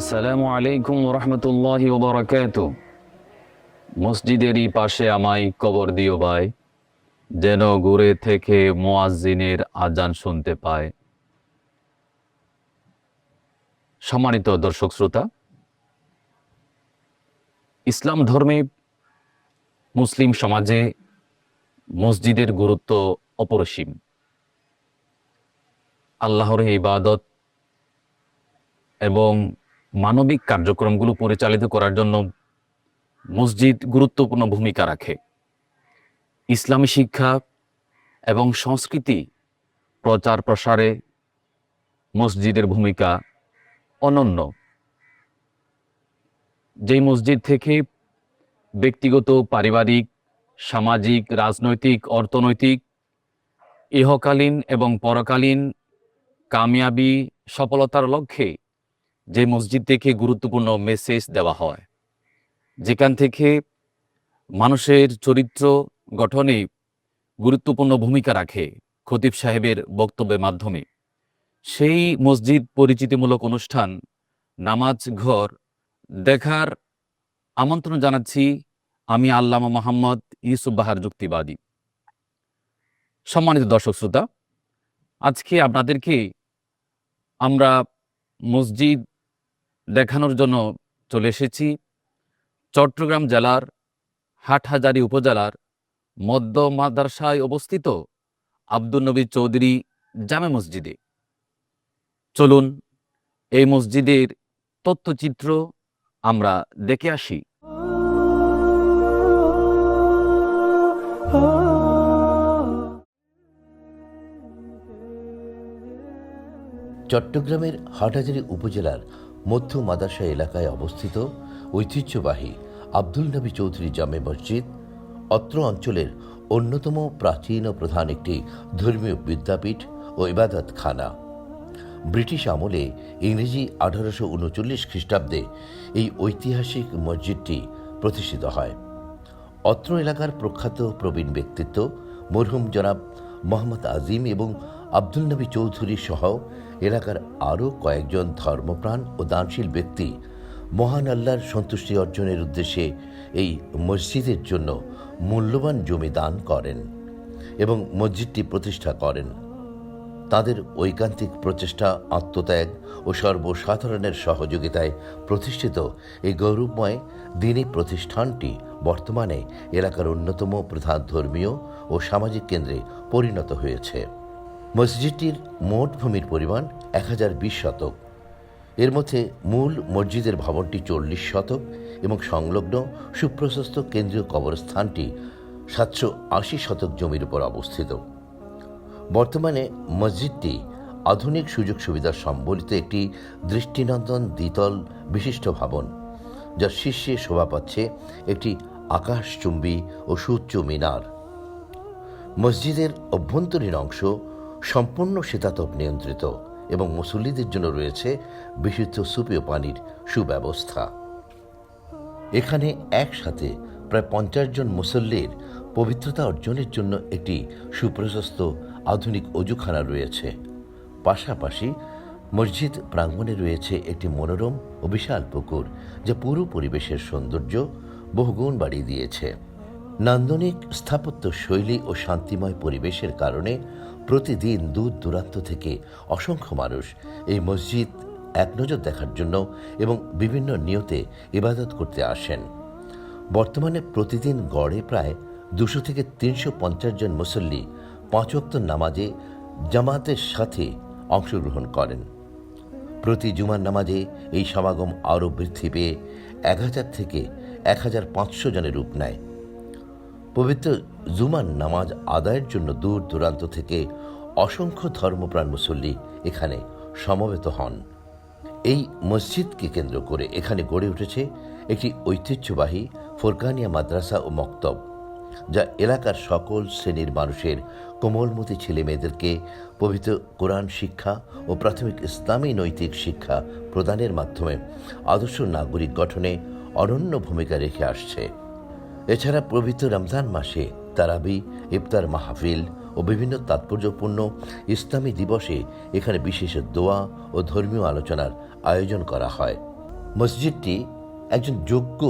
আসসালামু আলাইকুম রহমতুল্লাহি ওয়া বারাকাতুহু। মসজিদেরই পাশে আমায় কবর দিও ভাই, যেন ঘুরে থেকে মুয়াজ্জিনের আজান শুনতে পায়। সম্মানিত দর্শক শ্রোতা, ইসলাম ধর্মে মুসলিম সমাজে মসজিদের গুরুত্ব অপরিসীম। আল্লাহর ইবাদত এবং মানবিক কার্যক্রমগুলো পরিচালিত করার জন্য মসজিদ গুরুত্বপূর্ণ ভূমিকা রাখে। ইসলামী শিক্ষা এবং সংস্কৃতি প্রচার প্রসারে মসজিদের ভূমিকা অনন্য। যেই মসজিদ থেকে ব্যক্তিগত, পারিবারিক, সামাজিক, রাজনৈতিক, অর্থনৈতিক, ইহকালীন এবং পরকালীন কামিয়াবি সফলতার লক্ষ্যে যে মসজিদ থেকে গুরুত্বপূর্ণ মেসেজ দেওয়া হয়, যেখান থেকে মানুষের চরিত্র গঠনে গুরুত্বপূর্ণ ভূমিকা রাখে খতিব সাহেবের বক্তব্যের মাধ্যমে, সেই মসজিদ পরিচিতিমূলক অনুষ্ঠান নামাজ ঘর দেখার আমন্ত্রণ জানাচ্ছি আমি আল্লামা মোহাম্মদ ইউসুফ বাহার যুক্তিবাদী। সম্মানিত দর্শক শ্রোতা, আজকে আপনাদেরকে আমরা মসজিদ দেখানোর জন্য চলে এসেছি চট্টগ্রাম জেলার হাটহাজারী উপজেলার মধ্য মাদ্রাসায় অবস্থিত আব্দুল নবী চৌধুরী জামে মসজিদে। চলুন এই মসজিদের তথ্যচিত্র আমরা দেখে আসি। চট্টগ্রামের হাটহাজারী উপজেলার মধ্য মাদ্রাসা এলাকায় অবস্থিত ঐতিহ্যবাহী আব্দুল নবী চৌধুরী জামে মসজিদ অত্র অঞ্চলের অন্যতম প্রাচীন ও প্রধান একটি ধর্মীয় বিদ্যাপীঠ ও ইবাদতখানা। ব্রিটিশ আমলে ইংরেজি 1839 খ্রিস্টাব্দে এই ঐতিহাসিক মসজিদটি প্রতিষ্ঠিত হয়। অত্র এলাকার প্রখ্যাত প্রবীণ ব্যক্তিত্ব মরহুম জনাব মোহাম্মদ আজিম এবং আব্দুল নবী চৌধুরী সহ এলাকার আরও কয়েকজন ধর্মপ্রাণ ও দানশীল ব্যক্তি মহান আল্লাহর সন্তুষ্টি অর্জনের উদ্দেশ্যে এই মসজিদের জন্য মূল্যবান জমি দান করেন এবং মসজিদটি প্রতিষ্ঠা করেন। তাদের ঐকান্তিক প্রচেষ্টা, আত্মত্যাগ ও সর্বসাধারণের সহযোগিতায় প্রতিষ্ঠিত এই গৌরবময় দ্বীনী প্রতিষ্ঠানটি বর্তমানে এলাকার অন্যতম প্রধান ধর্মীয় ও সামাজিক কেন্দ্রে পরিণত হয়েছে। মসজিদটির মোট ভূমির পরিমাণ 1020 শতক। এর মধ্যে মূল মসজিদের ভবনটি 40 শতক এবং সংলগ্ন সুপ্রশস্ত কেন্দ্রীয় কবরস্থানটি 780 শতক জমির উপর অবস্থিত। বর্তমানে মসজিদটি আধুনিক সুযোগ সুবিধা সম্বলিত একটি দৃষ্টিনন্দন দ্বিতল বিশিষ্ট ভবন, যার শীর্ষে শোভা পাচ্ছে একটি আকাশচুম্বী ও সুউচ্চ মিনার। মসজিদের অভ্যন্তরীণ অংশ সম্পূর্ণ শীতাতপ নিয়ন্ত্রিত এবং মুসল্লিদের জন্য রয়েছে বিশুদ্ধ সুপেয় পানির সুব্যবস্থা। এখানে একসাথে প্রায় 50 জন মুসল্লির পবিত্রতা অর্জনের জন্য একটি সুপ্রশস্ত আধুনিক অজুখানা রয়েছে। পাশাপাশি মসজিদ প্রাঙ্গণে রয়েছে একটি মনোরম ও বিশাল পুকুর, যা পুরো পরিবেশের সৌন্দর্য বহুগুণ বাড়িয়ে দিয়েছে। নান্দনিক স্থাপত্য শৈলী ও শান্তিময় পরিবেশের কারণে প্রতিদিন দূর দূরান্ত থেকে অসংখ্য মানুষ এই মসজিদ এক নজর দেখার জন্য এবং বিভিন্ন নিয়তে ইবাদত করতে আসেন। বর্তমানে প্রতিদিন গড়ে প্রায় 200 থেকে 350 জন মুসল্লি 5 ওয়াক্ত নামাজে জামাতের সাথে অংশগ্রহণ করেন। প্রতি জুমার নামাজে এই সমাগম আরও বৃদ্ধি পেয়ে 1000 থেকে 1500 জনে রূপ নেয়। পবিত্র জুমার নামাজ আদায়ের জন্য দূর দূরান্ত থেকে অসংখ্য ধর্মপ্রাণ মুসল্লি এখানে সমবেত হন। এই মসজিদকে কেন্দ্র করে এখানে গড়ে উঠেছে একটি ঐতিহ্যবাহী ফোরকানিয়া মাদ্রাসা ও মক্তব, যা এলাকার সকল শ্রেণীর মানুষের কোমলমতি ছেলে মেয়েদেরকে পবিত্র কোরআন শিক্ষা ও প্রাথমিক ইসলামী নৈতিক শিক্ষা প্রদানের মাধ্যমে আদর্শ নাগরিক গঠনে অনন্য ভূমিকা রেখে আসছে। এছাড়া পবিত্র রমজান মাসে তারাবি, ইফতার মাহফিল ও বিভিন্ন তাৎপর্যপূর্ণ ইসলামী দিবসে এখানে বিশেষ দোয়া ও ধর্মীয় আলোচনার আয়োজন করা হয়। মসজিদটি একজন যোগ্য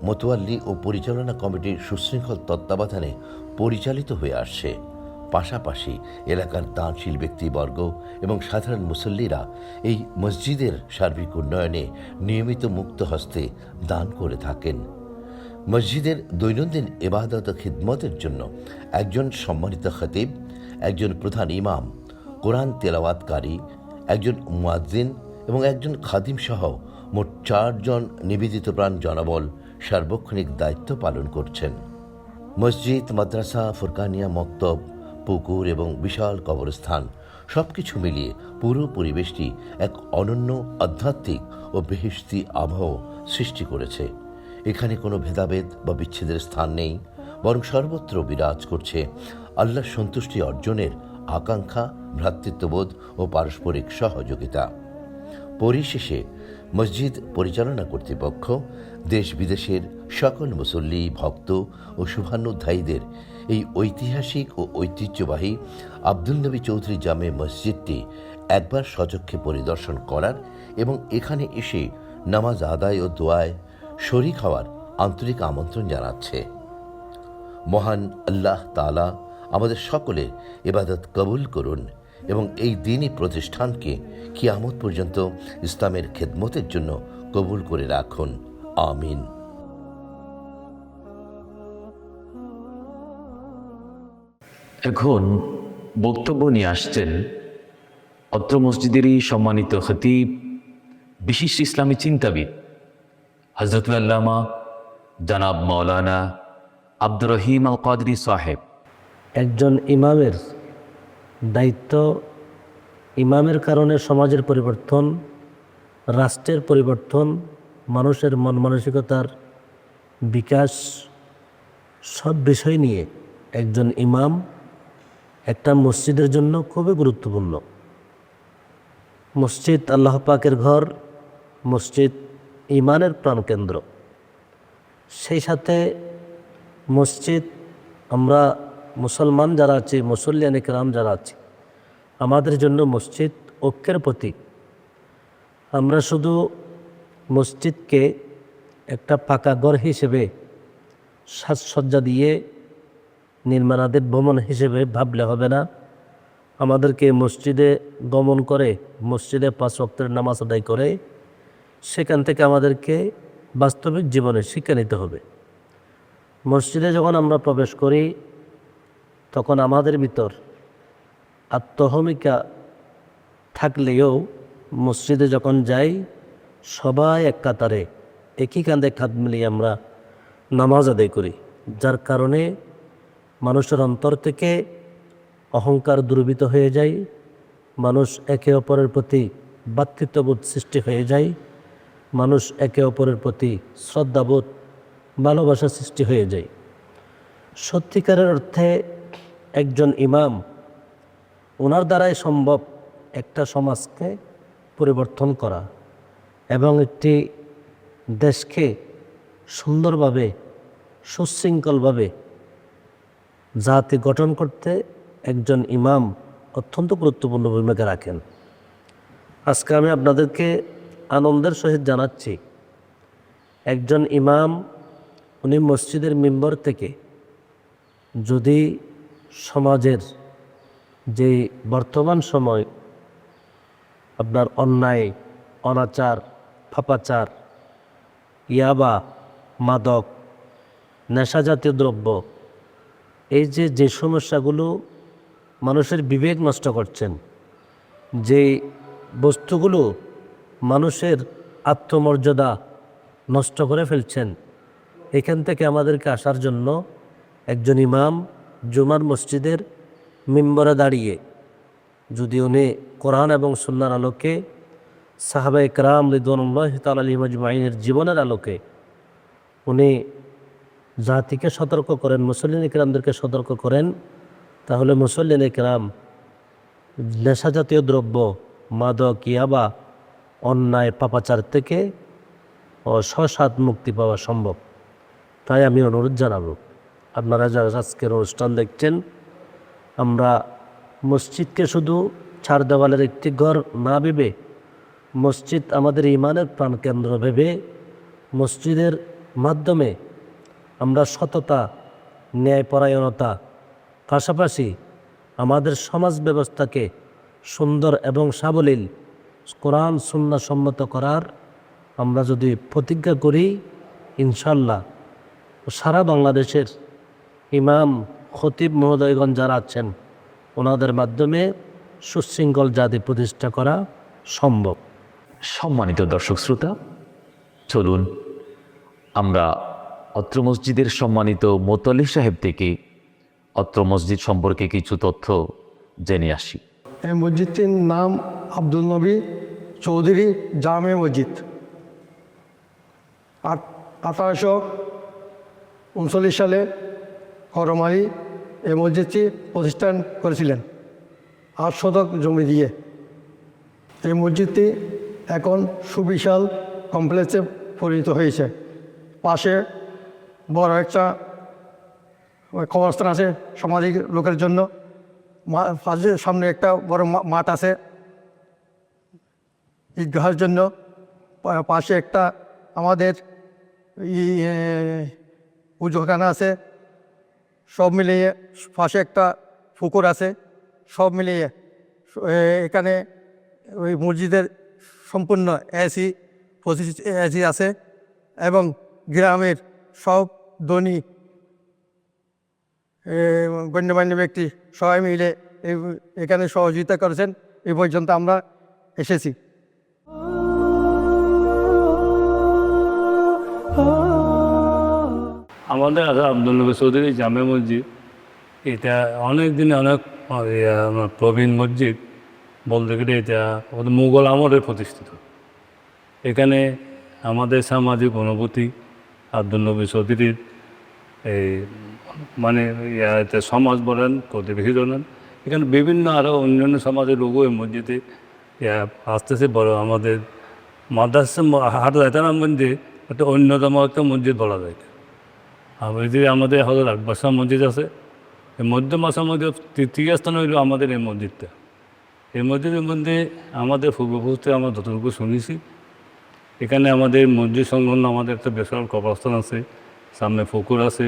মোতোয়াল্লি ও পরিচালনা কমিটির সুশৃঙ্খল তত্ত্বাবধানে পরিচালিত হয়ে আসছে। পাশাপাশি এলাকার দানশীল ব্যক্তিবর্গ এবং সাধারণ মুসল্লিরা এই মসজিদের সার্বিক উন্নয়নে নিয়মিত মুক্ত হস্তে দান করে থাকেন। মসজিদের দৈনন্দিন ইবাদত ও খিদমতের জন্য একজন সম্মানিত খতিব, একজন প্রধান ইমাম, কোরআন তেলাওয়াতকারী, একজন মুয়াজ্জিন এবং একজন খাদিম সহ মোট 4 জন নিবেদিতপ্রাণ জনবল সার্বক্ষণিক দায়িত্ব পালন করছেন। মসজিদ, মাদ্রাসা, ফুরকানিয়া মক্তব, পুকুর এবং বিশাল কবরস্থান সবকিছু মিলিয়ে পুরো পরিবেশটি এক অনন্য আধ্যাত্মিক ও বেহেশতি আবহ সৃষ্টি করেছে। এখানে কোনো ভেদাভেদ বা বিচ্ছেদের স্থান নেই, বরং সর্বত্র বিরাজ করছে আল্লাহর সন্তুষ্টি অর্জনের আকাঙ্ক্ষা, ভ্রাতৃত্ববোধ ও পারস্পরিক সহযোগিতা। পরিশেষে মসজিদ পরিচালনা কর্তৃপক্ষ দেশ বিদেশের সকল মুসল্লি, ভক্ত ও শুভানুধ্যায়ীদের এই ঐতিহাসিক ও ঐতিহ্যবাহী আব্দুল নবী চৌধুরী জামে মসজিদটি একবার সচক্ষে পরিদর্শন করার এবং এখানে এসে নামাজ আদায় ও দোয়ায় শরীক হওয়ার আন্তরিক আমন্ত্রণ জানাচ্ছে। মহান আল্লাহ তাআলা আমাদের সকলের ইবাদত কবুল করুন এবং এই দিনই প্রতিষ্ঠানকে কিয়ামত পর্যন্ত ইসলামের খেদমতের জন্য কবুল করে রাখুন। আমিন। এখন বক্তব্য নিয়ে আসছেন অত্র মসজিদেরই সম্মানিত খতিব, বিশিষ্ট ইসলামী চিন্তাবিদ হযরত আল্লামা জনাব মাওলানা আব্দুর রহিম আল কাদরি সাহেব। একজন ইমামের দায়িত্ব, ইমামের কারণে সমাজের পরিবর্তন, রাষ্ট্রের পরিবর্তন, মানুষের মন মানসিকতার বিকাশ, সব বিষয় নিয়ে একজন ইমাম একটা মসজিদের জন্য খুবই গুরুত্বপূর্ণ। মসজিদ আল্লাহ পাকের ঘর, মসজিদ ইমানের প্রাণকেন্দ্র। সেই সাথে মসজিদ, আমরা মুসলমান যারা আছি, মুসল্লিয়ান কিরাম যারা আছি, আমাদের জন্য মসজিদ ঐক্যের প্রতীক। আমরা শুধু মসজিদকে একটা পাকা ঘর হিসেবে সাজসজ্জা দিয়ে নির্মাণাধীন ভবন হিসেবে ভাবলে হবে না। আমাদেরকে মসজিদে গমন করে, মসজিদে 5 ওয়াক্তের নামাজ আদায় করে সেখান থেকে আমাদেরকে বাস্তবিক জীবনে শিক্ষা নিতে হবে। মসজিদে যখন আমরা প্রবেশ করি তখন আমাদের ভিতর আত্মহমিকা থাকলেও মসজিদে যখন যাই সবাই এক কাতারে একই কাঁধে কাঁধ মিলিয়ে আমরা নামাজ আদায় করি, যার কারণে মানুষের অন্তর থেকে অহংকার দূরীভূত হয়ে যায়, মানুষ একে অপরের প্রতি ভ্রাতৃত্ববোধ সৃষ্টি হয়ে যায়, মানুষ একে অপরের প্রতি শ্রদ্ধাবোধ, ভালোবাসা সৃষ্টি হয়ে যায়। সত্যিকারের অর্থে একজন ইমাম, ওনার দ্বারাই সম্ভব একটা সমাজকে পরিবর্তন করা এবং একটি দেশকে সুন্দরভাবে, সুশৃঙ্খলভাবে জাতি গঠন করতে একজন ইমাম অত্যন্ত গুরুত্বপূর্ণ ভূমিকা রাখেন। আজকে আমি আপনাদেরকে আনন্দের সহিত জানাচ্ছি, একজন ইমাম উনি মসজিদের মিম্বর থেকে যদি সমাজের যে বর্তমান সময় আপনার অন্যায়, অনাচার, পাপাচার, ইয়াবা, মাদক, নেশাজাতীয় দ্রব্য, এই যে সমস্যাগুলো মানুষের বিবেক নষ্ট করছেন, যে বস্তুগুলো মানুষের আত্মমর্যাদা নষ্ট করে ফেলছেন। এখান থেকে আমাদেরকে আসার জন্য একজন ইমাম জুমার মসজিদের মিম্বরে দাঁড়িয়ে যদি উনি কোরআন এবং সুন্নাহর আলোকে সাহাবায়ে কেরাম রিদওয়ানুল্লাহি তাআলা আলাইহিম আজমাইনের জীবনের আলোকে উনি জাতিকে সতর্ক করেন, মুসল্লিন কিরামদেরকে সতর্ক করেন, তাহলে মুসল্লিন কিরাম নেশাজাতীয় দ্রব্য, মাদক, ইয়াবা, অন্যায় পাপাচার থেকে স্বস্বাদ মুক্তি পাওয়া সম্ভব। তাই আমি অনুরোধ জানাবো, আপনারা যারা আজকের অনুষ্ঠান দেখছেন, আমরা মসজিদকে শুধু চার দেওয়ালের একটি ঘর না ভেবে, মসজিদ আমাদের ইমানের প্রাণকেন্দ্র ভেবে মসজিদের মাধ্যমে আমরা সততা, ন্যায়পরায়ণতা, পাশাপাশি আমাদের সমাজ ব্যবস্থাকে সুন্দর এবং সাবলীল কোরআন সুন্নাহ সম্মত করার আমরা যদি প্রতিজ্ঞা করি, ইনশাল্লাহ সারা বাংলাদেশের ইমাম খতিব মহোদয়গণ যারা আছেন ওনাদের মাধ্যমে সুশৃঙ্খল জাতি প্রতিষ্ঠা করা সম্ভব। সম্মানিত দর্শক শ্রোতা, চলুন আমরা অত্র মসজিদের সম্মানিত মোতাল্লি সাহেব থেকে অত্র মসজিদ সম্পর্কে কিছু তথ্য জেনে আসি। এই মসজিদটির নাম আব্দুল নবী চৌধুরী জামে মসজিদ। 1839 সালে করম আলী এই মসজিদটি প্রতিষ্ঠান করেছিলেন 8 শতক জমি দিয়ে। এই মসজিদটি এখন সুবিশাল কমপ্লেক্সে পরিণত হয়েছে। পাশে বড় একটা কবরস্থান আছে সমাধি লোকের জন্য, সামনে একটা বড় মাঠ আছে ঈদগাহের জন্য, পাশে একটা আমাদের পুজোখানা আছে, সব মিলিয়ে পাশে একটা পুকুর আছে। সব মিলিয়ে এখানে ওই মসজিদের সম্পূর্ণ এসি 25 এসি আছে এবং গ্রামের সব ধনী গণ্যমান্য ব্যক্তি সবাই মিলে এখানে সহযোগিতা করেছেন। এই পর্যন্ত আমরা এসেছি। আমাদের আছে আব্দুল নবী চৌধুরী জামে মসজিদ। এটা অনেক দিনে অনেক প্রবীণ মসজিদ বলতে গেলে এটা মুঘল আমলের প্রতিষ্ঠিত। এখানে আমাদের সামাজিক অনুভূতি আব্দুল নবী চৌধুরীর এই মানে সমাজ বলেন, প্রতিবেশী বলেন, এখানে বিভিন্ন আরও অন্যান্য সমাজের লোকও এই মসজিদে আসতেছে। বড় আমাদের মাদ্রাসা হাট রায়তানা মন্দির একটা অন্যতম একটা মসজিদ বলা যায়। আমাদের হজরত আকবর শাহ মসজিদ আছে। এই মধ্য মাসার মধ্যে তৃতীয় স্থান হইল আমাদের এই মসজিদটা। এই মসজিদের মধ্যে আমাদের পূর্বপুরুষ আমরা যতটুকু শুনেছি, এখানে আমাদের মসজিদ সংলগ্ন আমাদের একটা বিশাল কবরস্থান আছে, সামনে পুকুর আছে,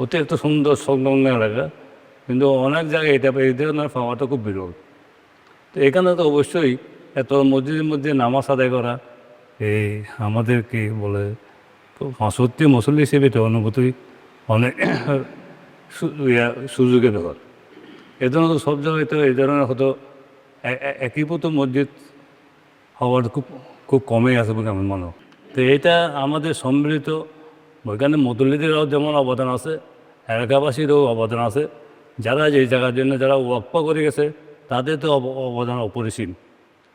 ওতে একটা সুন্দর সংলগ্ন এলাকা। কিন্তু অনেক জায়গায় এই ধরনের পাওয়াটা খুব বিরল। তো এখানে তো অবশ্যই এত মসজিদের মধ্যে নামাজ আদায় করা এই আমাদের কি বলে সত্যি মুসল্লি হিসেবে এটা অনুভূতি অনেক সুযোগের ব্যাপার। এই জন্য তো সব জায়গায় তো এই ধরনের হয়তো একীভূত মসজিদ হওয়ার খুব কমই আছে বলে আমার মনে হয়। তো এটা আমাদের সম্মিলিত, ওইখানে মুসল্লিদেরও যেমন অবদান আছে, এলাকাবাসীরও অবদান আছে। যারা যে জায়গার জন্য যারা ওয়াকফা করে গেছে তাদের তো অবদান অপরিসীম।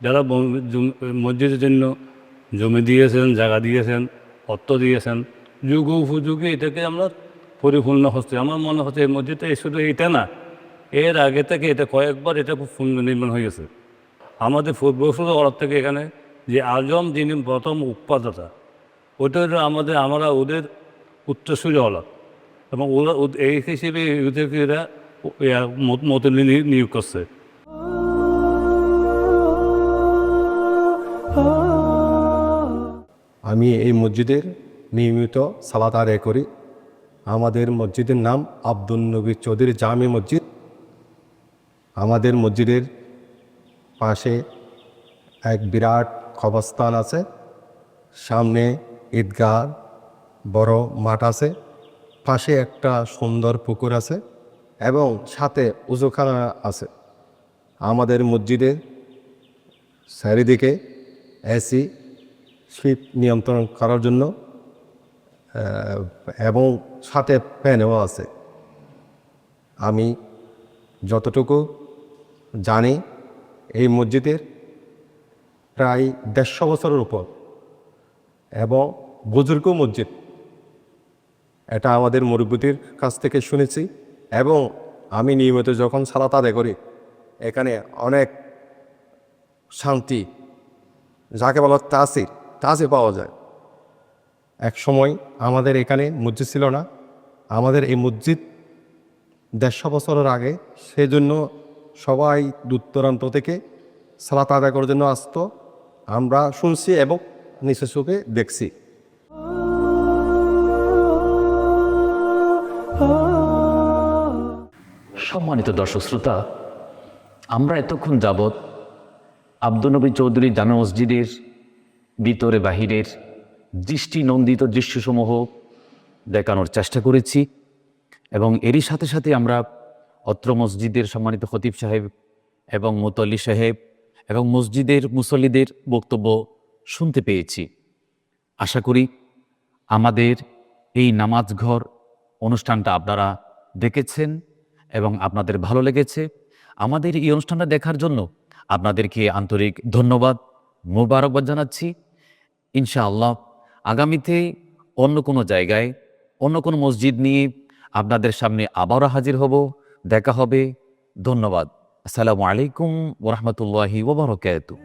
যারা মসজিদের জন্য জমি দিয়েছেন, জায়গা দিয়েছেন, অর্থ দিয়েছেন, যুগ উপযোগী এটাকে আমরা পরিপূর্ণ হচ্ছে। আমার মনে হচ্ছে এই মসজিদটা শুধু এটা না, এর আগে থেকে এটা কয়েকবার এটা খুব সুন্দর নির্মাণ হয়ে গেছে। আমাদের পূর্বপুরুষ অর্থ থেকে এখানে যে আজম যিনি প্রথম উৎপাদতা, ওটা আমরা ওদের উত্তরসূরি হল এবং ওরা এই হিসেবে ওদেরকে এরা মতলি নিয়োগ করছে। আমি এই মসজিদের নিয়মিত সালাত আদায় করি। আমাদের মসজিদের নাম আব্দুল নবী চৌধুরী জামে মসজিদ। আমাদের মসজিদের পাশে এক বিরাট কবরস্থান আছে, সামনে ঈদগাহ বড় মাঠ আছে, পাশে একটা সুন্দর পুকুর আছে। এবং সাথে উজুখানা আছে। আমাদের মসজিদের চারিদিকে এসি শীত নিয়ন্ত্রণ করার জন্য এবং সাথে ফ্যানও আছে। আমি যতটুকু জানি এই মসজিদের প্রায় 150 বছরের উপর এবং বুজুর্গ মসজিদ, এটা আমাদের মুরব্বিদের কাছ থেকে শুনেছি। এবং আমি নিয়মিত যখন সালাত আদায় করি এখানে অনেক শান্তি, যাকে বলা তাসির পাওয়া যায়। এক সময় আমাদের এখানে মসজিদ ছিল না, আমাদের এই মসজিদ 150 বছরের আগে, সেজন্য সবাই দূর দূরান্ত থেকে সালাত আদায় করার জন্য আসতো। আমরা শুনছি এবং নিজের চোখে দেখছি। সম্মানিত দর্শক শ্রোতা, আমরা এতক্ষণ যাবৎ আব্দুল নবী চৌধুরী জামে মসজিদের ভিতরে বাহিরের দৃষ্টি নন্দিত দৃশ্যসমূহ দেখানোর চেষ্টা করেছি এবং এরই সাথে সাথে আমরা অত্র মসজিদের সম্মানিত খতিব সাহেব এবং মুতল্লি সাহেব এবং মসজিদের মুসল্লিদের বক্তব্য শুনতে পেয়েছি। আশা করি আমাদের এই নামাজ ঘর অনুষ্ঠানটা আপনারা দেখেছেন এবং আপনাদের ভালো লেগেছে। আমাদের এই অনুষ্ঠানটা দেখার জন্য আপনাদেরকে আন্তরিক ধন্যবাদ, মোবারকবাদ জানাচ্ছি। ইনশাআল্লাহ আগামীতে অন্য কোনো জায়গায় অন্য কোনো মসজিদ নিয়ে আপনাদের সামনে আবারও হাজির হব, দেখা হবে। ধন্যবাদ। আসসালামু আলাইকুম ওয়া রাহমাতুল্লাহি ওয়া বারাকাতুহু।